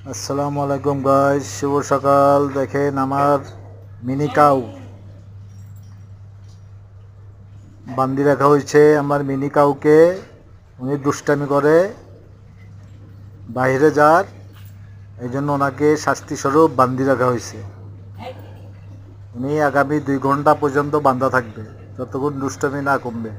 আসসালামু আলাইকুম গাইস, শুভ সকাল। দেখেন আমার মিনি কাউ বান্ধি রাখা হয়েছে। আমার মিনি কাউকে উনি দুষ্টামি করে, বাইরে যার, এই জন্য ওনাকে শাস্তি স্বরূপ বান্ধি রাখা হয়েছে। উনি আগামী 2 ঘন্টা পর্যন্ত বান্ধা থাকবে, যতক্ষণ দুষ্টামি না কমবে।